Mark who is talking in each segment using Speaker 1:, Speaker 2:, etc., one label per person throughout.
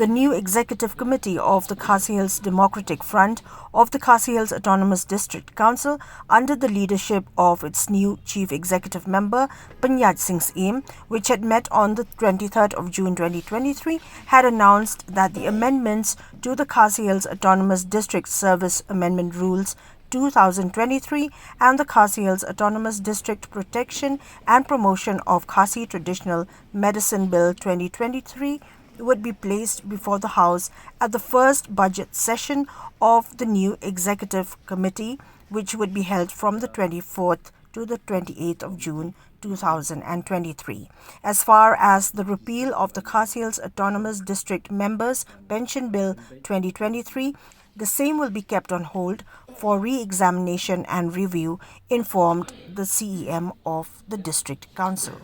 Speaker 1: the new Executive Committee of the Khasi Hills Democratic Front of the Khasi Hills Autonomous District Council, under the leadership of its new Chief Executive Member, Pyniaid Syiem, which had met on the 23rd of June 2023, had announced that the amendments to the Khasi Hills Autonomous District Service Amendment Rules 2023 and the Khasi Hills Autonomous District Protection and Promotion of Khasi Traditional Medicine Bill 2023 would be placed before the House at the first budget session of the new Executive Committee, which would be held from the 24th to the 28th of June 2023. As far as the repeal of the Khasi Hills Autonomous District Members' Pension Bill 2023, the same will be kept on hold for re-examination and review, informed the Syiem of the District Council.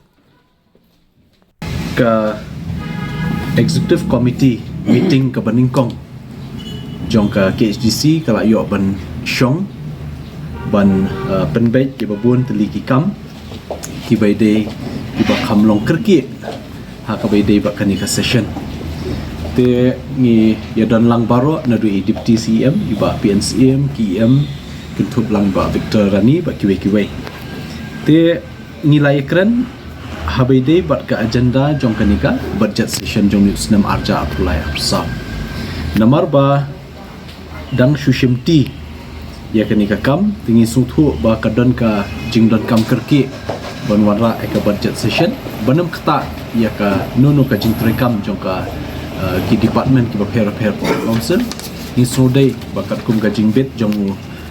Speaker 2: Executive Committee meeting ke Beningkong jong ke KHADC ke layo ban Shong ban penbet ke babun teli ki kam ki baide ki ba kamlong kerki ha ka baide ba kani ka session te ni ya dan lang baro na du deputy CM iba PNCM KM kentup lang ba Victor Rani ba kiwe te nilai keren habaide bat ka agenda jong kanika budget session jong Syiem arja apulai apsam namar ba dang shushimti ya kanika kam tingi suthu ba kadon ka jingdon kam kerki ban wara ka budget session banam kata ya ka nono ka jingtre kam jong ka ki department ki ba pair council ni sodai bakat kum ka jingbet jong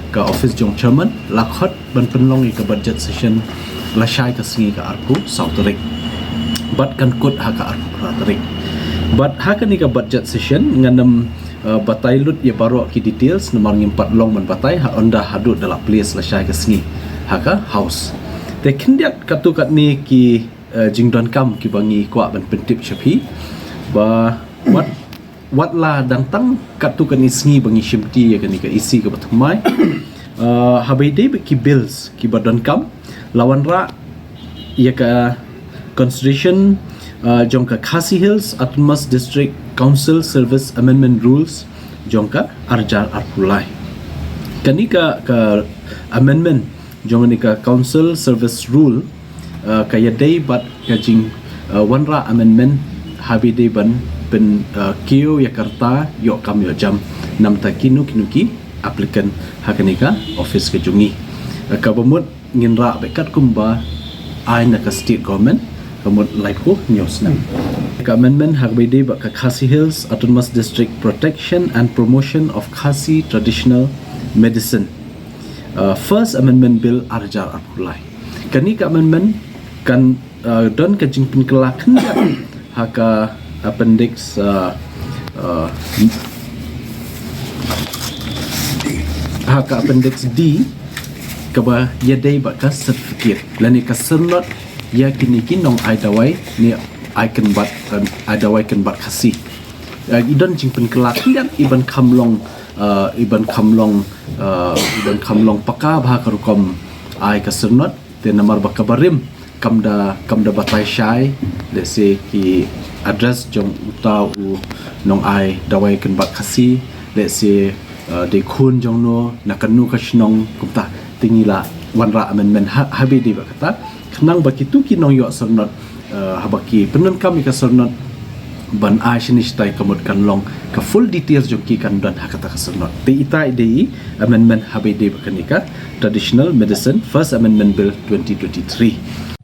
Speaker 2: ka office jong chairman lakhot ban penlong ka budget session lashai ka singi ka arpu sauterik bat kan kut ha ka arpu ratarik bat ha ka ni ka budget session nganam batai lut ya baro ki details nomor ngimpat long man batai ha onda hadut dalam place lashai ka singi ha ka house te kindiat katu kat ni ki jingdon kam ki bangi kwa ban pentip chapi ba wat la dang tang katu kan isngi bangi shimti ya kan ni ka isi ka batumai habaide ki bills ki badon kam lawan ra ia ka consideration jongka Khasi Hills Autonomous District Council Service Amendment Rules jongka arjar arpulai kani ka amendment jongani ka Council Service Rule kaya day bat kajing wanra amendment habide ban pen kio Yakarta yo kam yo jam nam ta kinuki applicant hakanika office ke jungi ka bamut nginra bekat kumba aina ka state government kamut like ko news nam ka amendment hagbede ba ka Khasi Hills Autonomous District Protection and Promotion of Khasi Traditional Medicine first amendment bill arjar apulai kani ka amendment kan don ka jingpin kelakan haka appendix haka appendix D kaba yadai baka certificate lani ka sernot ya kini kinong aidawai ni icon bat aidawai kan bat khasi idon jingpen kelak dan iban kamlong paka bah karukom ai ka sernot te namar baka barim kamda batai shai lese ki address jong utau nong ai dawai kan bat khasi lese de khun jong no nakanu ka shnong kumta tingila wanra amendment habidi bakata khnang bakitu kinong yo sernot habaki penan kami ka sernot ban aishinistai kamut kanlong ka full details jong ki kan dan hakata ka sernot te ita idei amendment habidi bakanika Traditional Medicine First Amendment Bill 2023